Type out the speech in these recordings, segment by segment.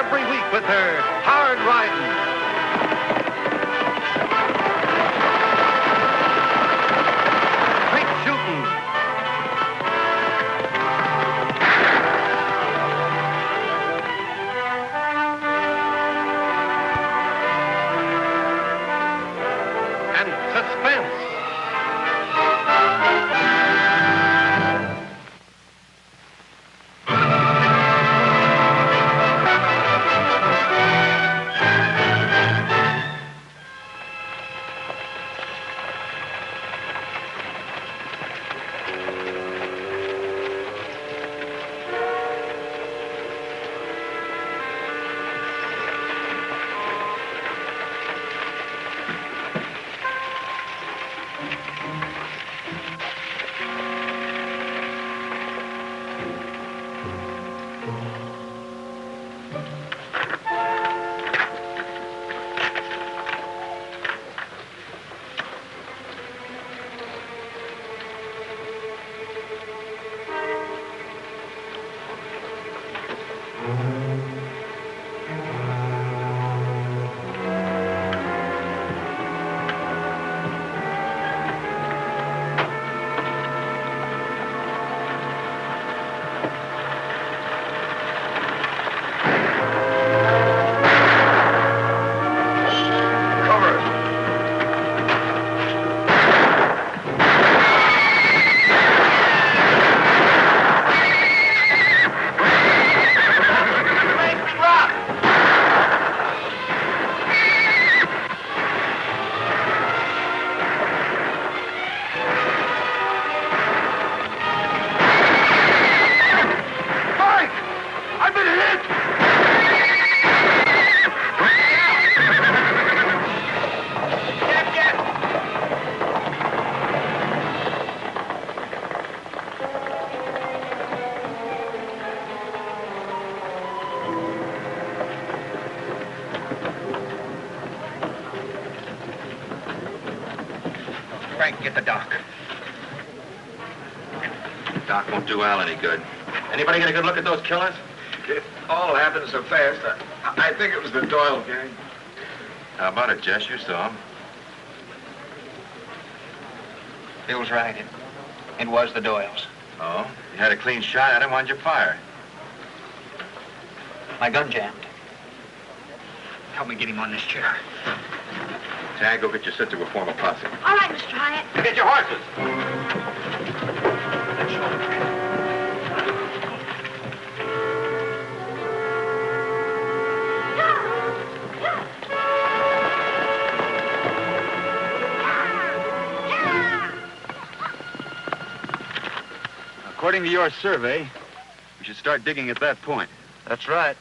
every week with her hard riding. Straight shooting. And suspense. Get the doc. Doc won't do Al any good. Anybody get a good look at those killers? It all happened so fast. I think it was the Doyle gang. How about it, Jess? You saw him. Bill's right. It was the Doyles. Oh? You had a clean shot at him. Why'd you fire? My gun jammed. Help me get him on this chair. Tagg, go get your sister. We'll form a posse. All right, Mr. Hyatt. Get your horses. According to your survey, we should start digging at that point. That's right.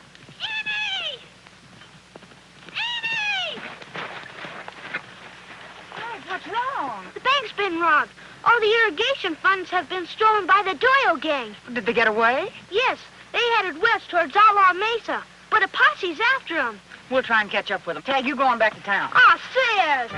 The bank's been robbed. All the irrigation funds have been stolen by the Doyle gang. Did they get away? Yes, they headed west towards Outlaw Mesa, but a posse's after them. We'll try and catch up with them. Tagg, you going back to town. Ah, Sis!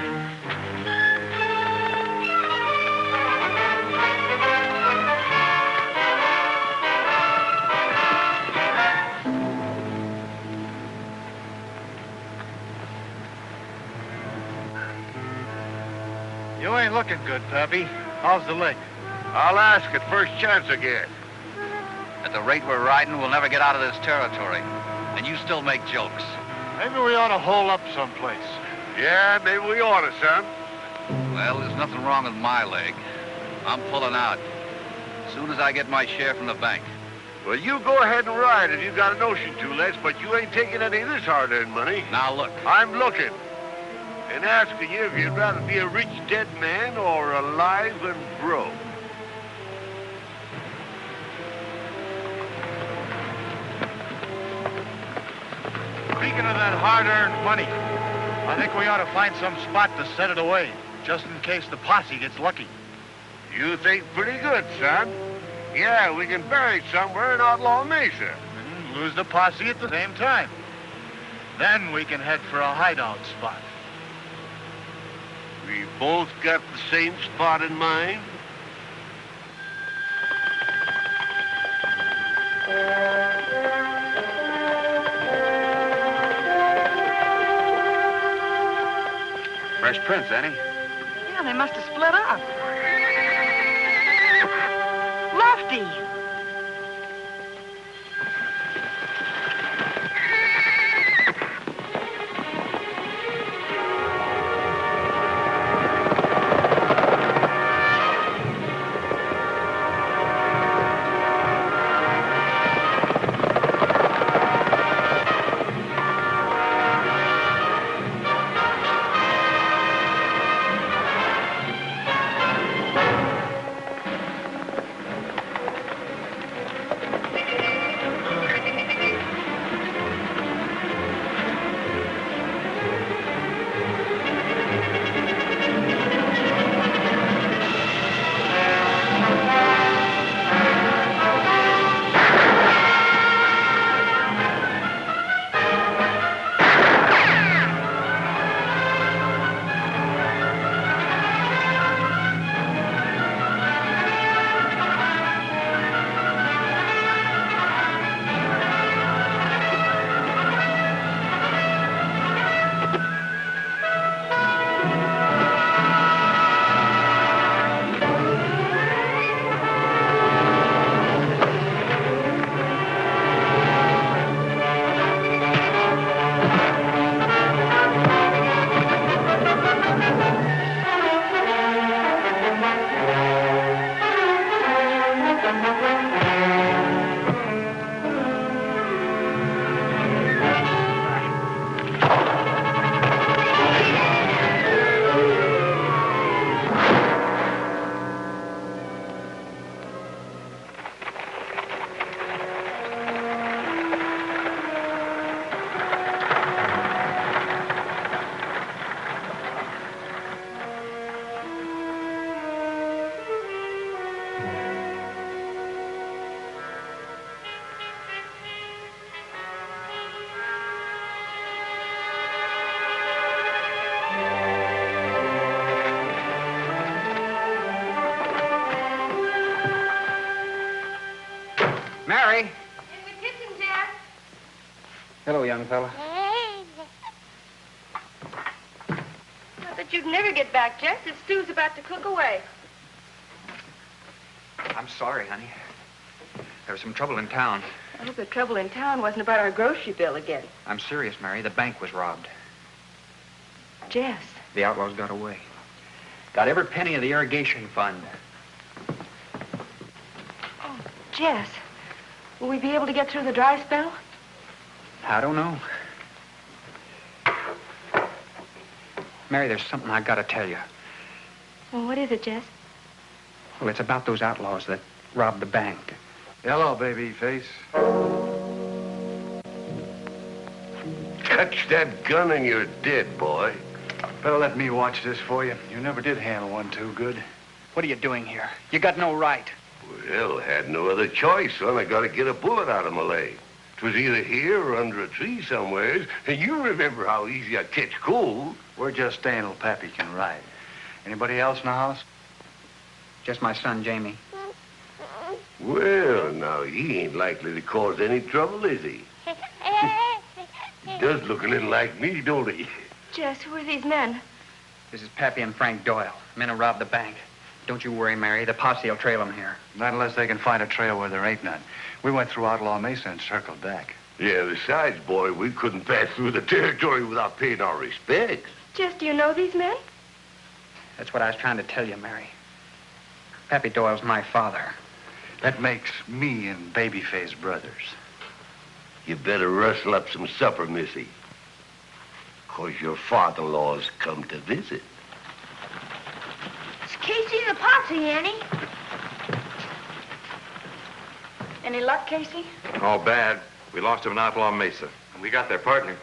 You ain't looking good, Pappy. How's the leg? I'll ask at first chance I get. At the rate we're riding, we'll never get out of this territory. And you still make jokes. Maybe we ought to hole up someplace. Yeah, maybe we ought to, son. Well, there's nothing wrong with my leg. I'm pulling out. As soon as I get my share from the bank. Well, you go ahead and ride if you got a notion to, Les, but you ain't taking any of this hard-earned money. Now, look. I'm looking. And asking you if you'd rather be a rich dead man or alive and broke. Speaking of that hard-earned money, I think we ought to find some spot to set it away, just in case the posse gets lucky. You think pretty good, son. Yeah, we can bury it somewhere in Outlaw Mesa. And lose the posse at the same time. Then we can head for a hideout spot. We both got the same spot in mind. prints, Annie? Yeah, they must have split up. Lefty! Mary. In the kitchen, Dad. Hello, young fella. I thought you'd never get back, Jess. The stew's about to cook away. I'm sorry, honey. There was some trouble in town. I hope the trouble in town wasn't about our grocery bill again. I'm serious, Mary. The bank was robbed. Jess. The outlaws got away. Got every penny of the irrigation fund. Oh, Jess. Will we be able to get through the dry spell? I don't know. Mary, there's something I gotta tell you. Well, what is it, Jess? Well, it's about those outlaws that robbed the bank. Hello, babyface. Touch that gun and you're dead, boy. Better let me watch this for you. You never did handle one too good. What are you doing here? You got no right. Well, had no other choice, son. I gotta get a bullet out of my leg. 'Twas either here or under a tree somewheres, and you remember how easy I catch cold. We're just staying till Pappy can ride. Anybody else in the house? Just my son, Jamie. Well, now, he ain't likely to cause any trouble, is he? He does look a little like me, don't he? Jess, who are these men? This is Pappy and Frank Doyle, men who robbed the bank. Don't you worry, Mary. The posse will trail them here. Not unless they can find a trail where there ain't none. We went through Outlaw Mesa and circled back. Yeah, besides, boy, we couldn't pass through the territory without paying our respects. Jess, do you know these men? That's what I was trying to tell you, Mary. Pappy Doyle's my father. That makes me and Babyface brothers. You better rustle up some supper, Missy. 'Cause your father-in-law's come to visit. It's Casey the posse, Annie. Any luck, Casey? All bad. We lost him in Outlaw Mesa. And we got their partner.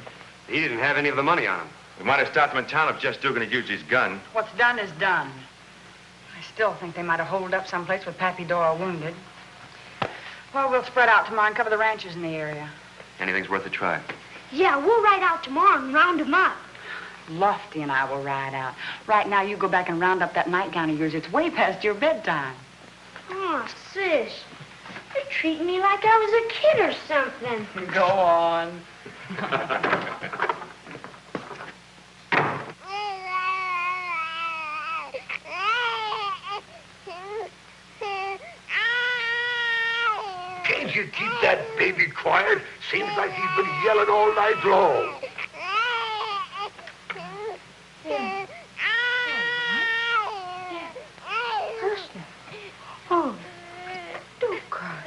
He didn't have any of the money on him. We might have stopped him in town if Jess Dugan had used his gun. What's done is done. I still think they might have holed up someplace with Pappy Doyle wounded. Well, we'll spread out tomorrow and cover the ranches in the area. Anything's worth a try. Yeah, we'll ride out tomorrow and round them up. Lofty and I will ride out. Right now, you go back and round up that nightgown of yours. It's way past your bedtime. Oh, sis. You're treating me like I was a kid or something. Go on. Can't you keep that baby quiet? Seems like he's been yelling all night long. Oh, don't cry.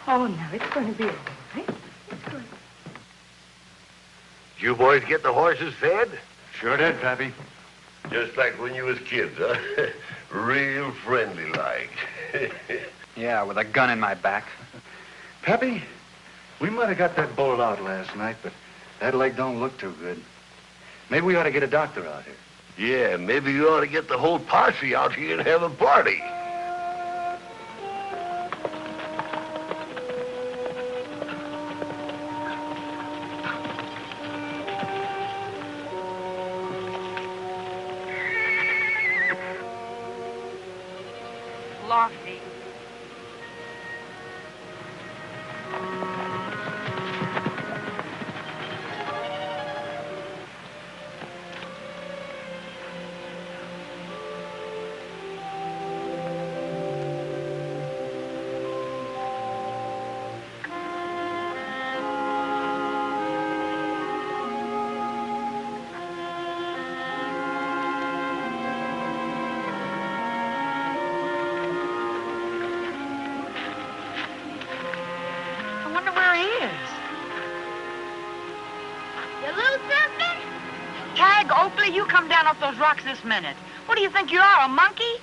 Oh, now it's going to be all right. It's going. You boys get the horses fed? Sure did, Pappy. Just like when you was kids, huh? Real friendly-like. Yeah, with a gun in my back. Pappy, we might have got that bullet out last night, but that leg don't look too good. Maybe we ought to get a doctor out here. Yeah, maybe you ought to get the whole posse out here and have a party. Lofty. Tagg Oakley, you come down off those rocks this minute. What do you think you are, a monkey?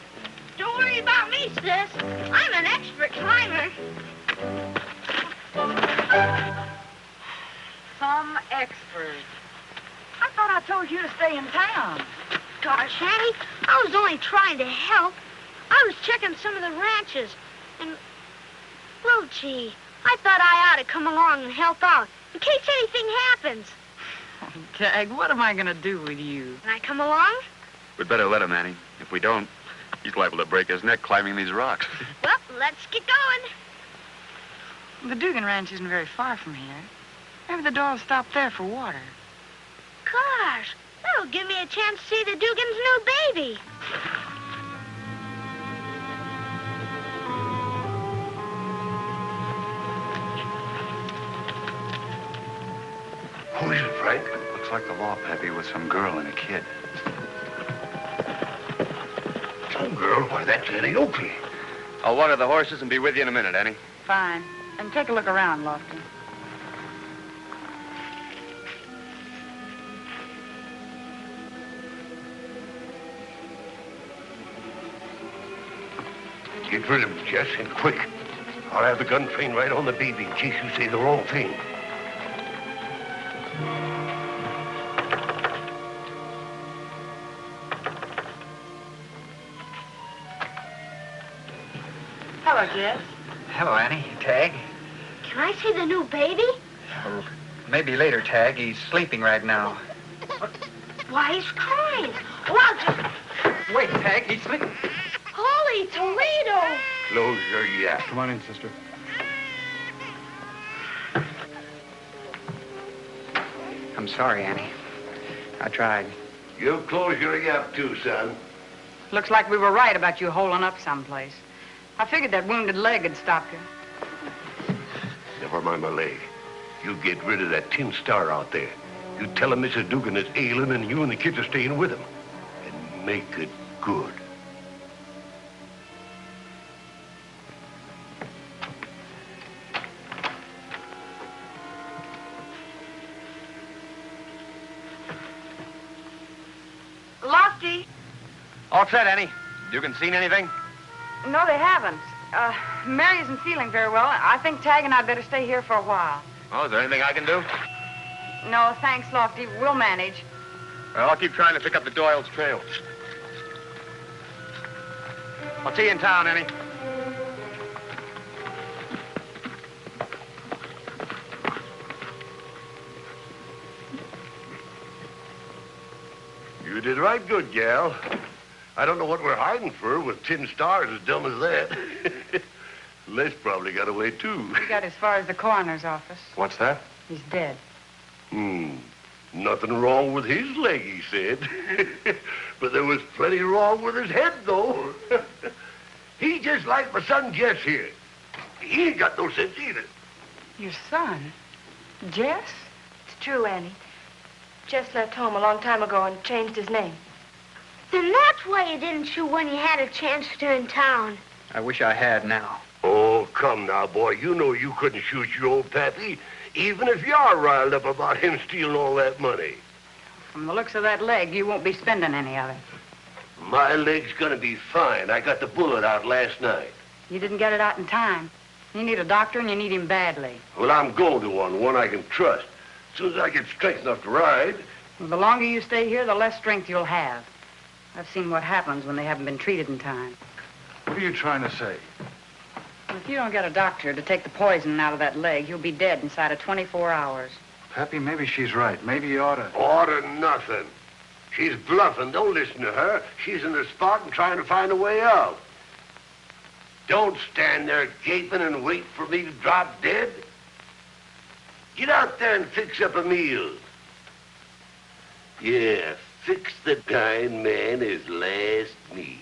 Don't worry about me, sis. I'm an expert climber. Some expert. I thought I told you to stay in town. Gosh, Annie, I was only trying to help. I was checking some of the ranches, and, well, gee, I thought I ought to come along and help out in case anything happens. Tagg, what am I going to do with you? Can I come along? We'd better let him, Annie. If we don't, he's liable to break his neck climbing these rocks. Well, let's get going. The Dugan Ranch isn't very far from here. Maybe the dog stopped there for water. Gosh, that'll give me a chance to see the Dugan's new baby. Who is it, Frank? Looks like the law, Pappy, with some girl and a kid. Some girl? Why, that's Annie Oakley. I'll water the horses and be with you in a minute, Annie. Fine. And take a look around, Lofty. Get rid of him, Jess, and quick. I'll have the gun trained right on the baby in case you say the wrong thing. Hello, Jess. Hello, Annie. Tagg? Can I see the new baby? Oh, maybe later, Tagg. He's sleeping right now. Why, he's crying. Well, just... Wait, Tagg. He's sleeping. Holy Toledo! Close your yap. Come on in, sister. I'm sorry, Annie. I tried. You close your yap, too, son. Looks like we were right about you holing up someplace. I figured that wounded leg had stopped you. Never mind my leg. You get rid of that tin star out there. You tell him Mrs. Dugan is ailing and you and the kids are staying with him. And make it good. Lofty. All set, Annie. Dugan seen anything? No, they haven't. Mary isn't feeling very well. I think Tagg and I better stay here for a while. Oh, is there anything I can do? No, thanks, Lofty. We'll manage. Well, I'll keep trying to pick up the Doyle's trail. I'll see you in town, Annie. You did right good, gal. I don't know what we're hiding for with tin stars as dumb as that. Les probably got away, too. We got as far as the coroner's office. What's that? He's dead. Nothing wrong with his leg, he said. But there was plenty wrong with his head, though. He's just like my son Jess here. He ain't got no sense either. Your son? Jess? It's true, Annie. Jess left home a long time ago and changed his name. Then that's why you didn't shoot when you had a chance to in town. I wish I had now. Oh, come now, boy. You know you couldn't shoot your old pappy, even if you are riled up about him stealing all that money. From the looks of that leg, you won't be spending any of it. My leg's gonna be fine. I got the bullet out last night. You didn't get it out in time. You need a doctor, and you need him badly. Well, I'm going to one I can trust. As soon as I get strength enough to ride. Well, the longer you stay here, the less strength you'll have. I've seen what happens when they haven't been treated in time. What are you trying to say? If you don't get a doctor to take the poison out of that leg, you'll be dead inside of 24 hours. Pappy, maybe she's right. Maybe you ought to... Oughta nothing. She's bluffing. Don't listen to her. She's in the spot and trying to find a way out. Don't stand there gaping and wait for me to drop dead. Get out there and fix up a meal. Yeah, fix the dying man his last meal.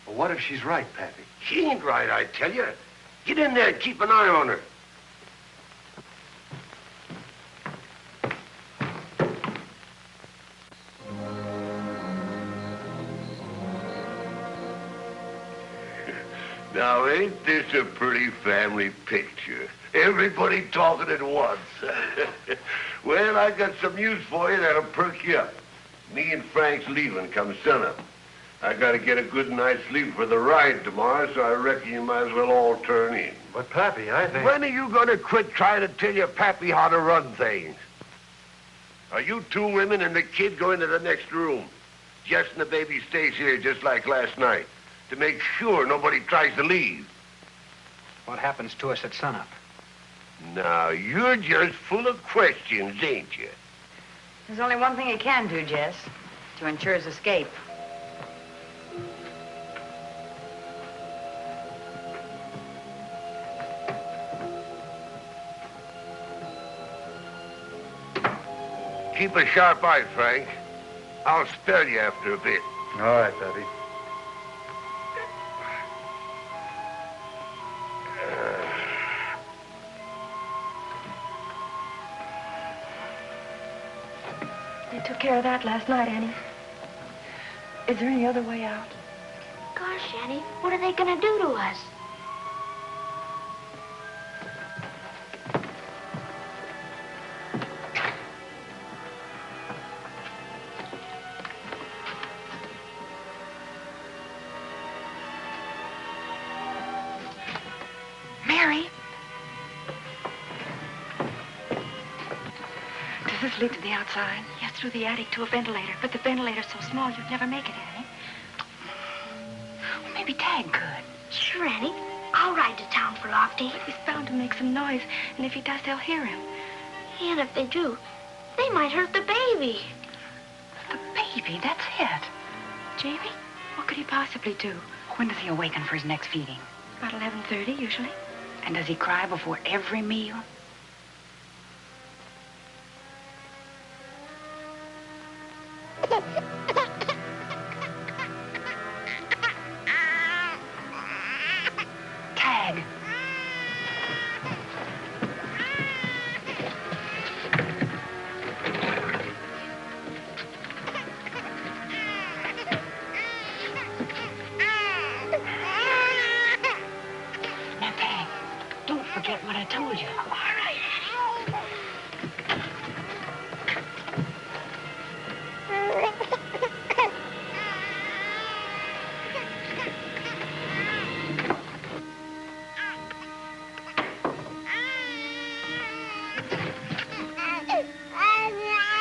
Well, what if she's right, Pappy? She ain't right, I tell you. Get in there and keep an eye on her. Now, ain't this a pretty family picture? Everybody talking at once. Well, I got some news for you that'll perk you up. Me and Frank's leaving come sunup. I gotta get a good night's sleep for the ride tomorrow, so I reckon you might as well all turn in. But, Pappy, I think... When are you gonna quit trying to tell your pappy how to run things? Are you two women and the kid go into the next room? Jess and the baby stays here just like last night, to make sure nobody tries to leave. What happens to us at sunup? Now, you're just full of questions, ain't you? There's only one thing he can do, Jess, to ensure his escape. Keep a sharp eye, Frank. I'll spell you after a bit. All right, Pappy. They took care of that last night, Annie. Is there any other way out? Gosh, Annie, what are they gonna do to us? Mary! Does this lead to the outside? Yes, through the attic to a ventilator, but the ventilator's so small you'd never make it, Annie. Well, maybe Tagg could. Sure, Annie. I'll ride to town for Lofty. He's bound to make some noise, and if he does, they'll hear him. And if they do, they might hurt the baby. The baby, that's it. Jamie? What could he possibly do? When does he awaken for his next feeding? About 11:30, usually. And does he cry before every meal? Tagg. Now, Tagg, don't forget what I told you. All right,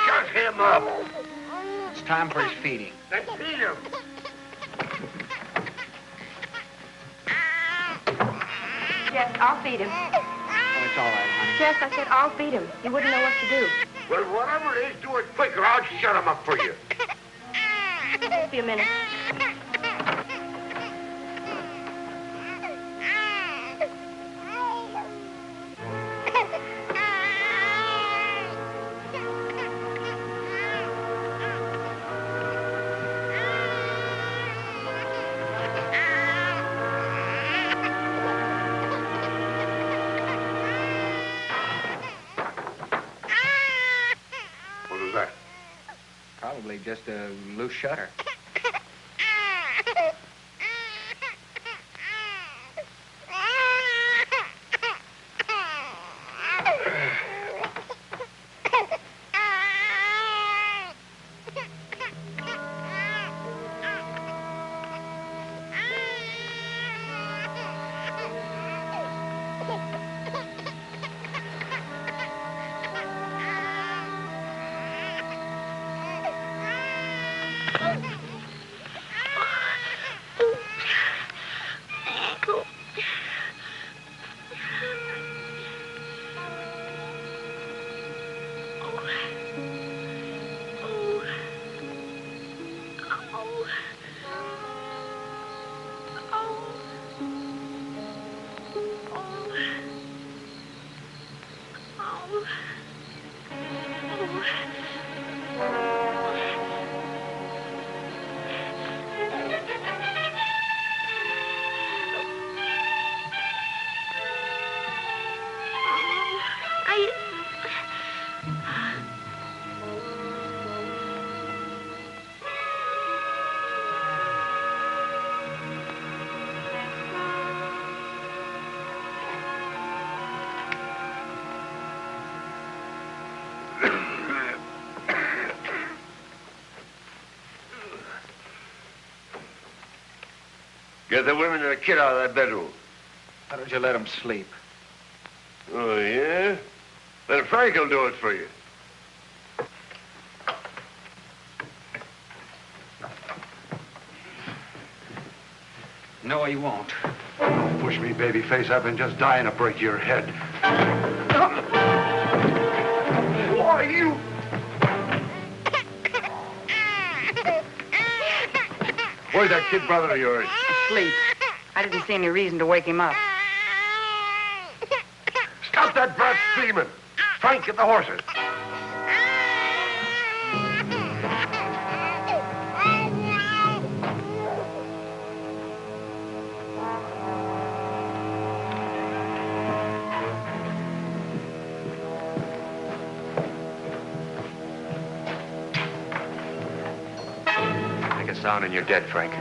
Shut him up. It's time for his feeding. Let's feed him. Yes, I'll feed him. Oh, it's all right, honey. Yes, I said I'll feed him. You wouldn't know what to do. Well, whatever it is, do it quick or I'll shut him up for you. Just be a minute. just a loose shutter. Get the women and the kid out of that bedroom. Why don't you let him sleep? Oh, yeah? Then Frank will do it for you. No, he won't. Don't push me, baby face. I've been just dying to break your head. Why, you... Where's that kid brother of yours? Asleep. I didn't see any reason to wake him up. Stop that brat screaming. Frank, get the horses. Make a sound and you're dead, Frank.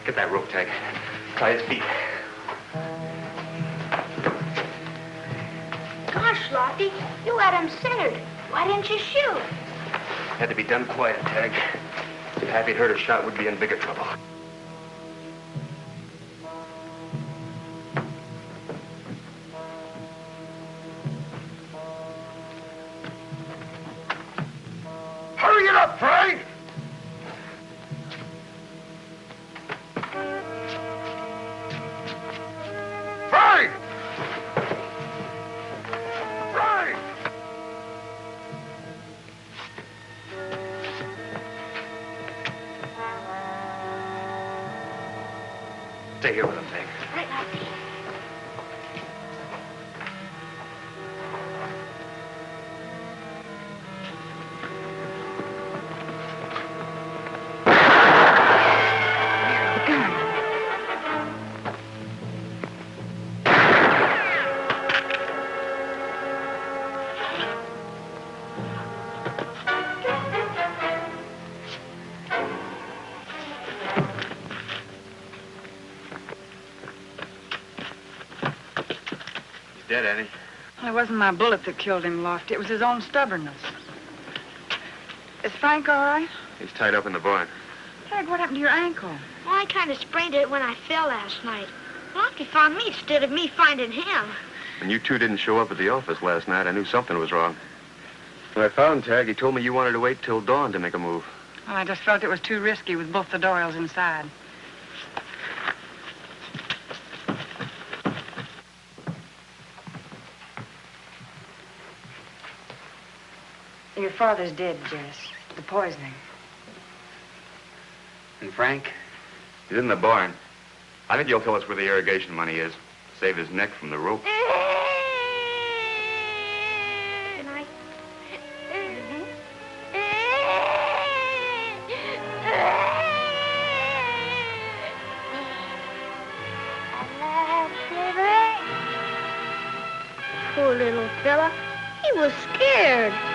Get that rope, Tagg. Tie his feet. Gosh, Lofty, you had him centered. Why didn't you shoot? Had to be done quiet, Tagg. If Happy'd heard a shot, we'd be in bigger trouble. Hurry it up, Frank! Frank! Frank! Stay here with him, Tagg. Right, Lofty. Dead, Annie. Well, it wasn't my bullet that killed him, Lofty. It was his own stubbornness. Is Frank all right? He's tied up in the barn. Tagg, what happened to your ankle? Well, I kind of sprained it when I fell last night. Lofty found me instead of me finding him. When you two didn't show up at the office last night, I knew something was wrong. When I found Tagg, he told me you wanted to wait till dawn to make a move. Well, I just felt it was too risky with both the Doyles inside. Your father's dead, Jess. The poisoning. And Frank? He's in the barn. I think he'll tell us where the irrigation money is. Save his neck from the rope. Good night. Poor little fella. He was scared.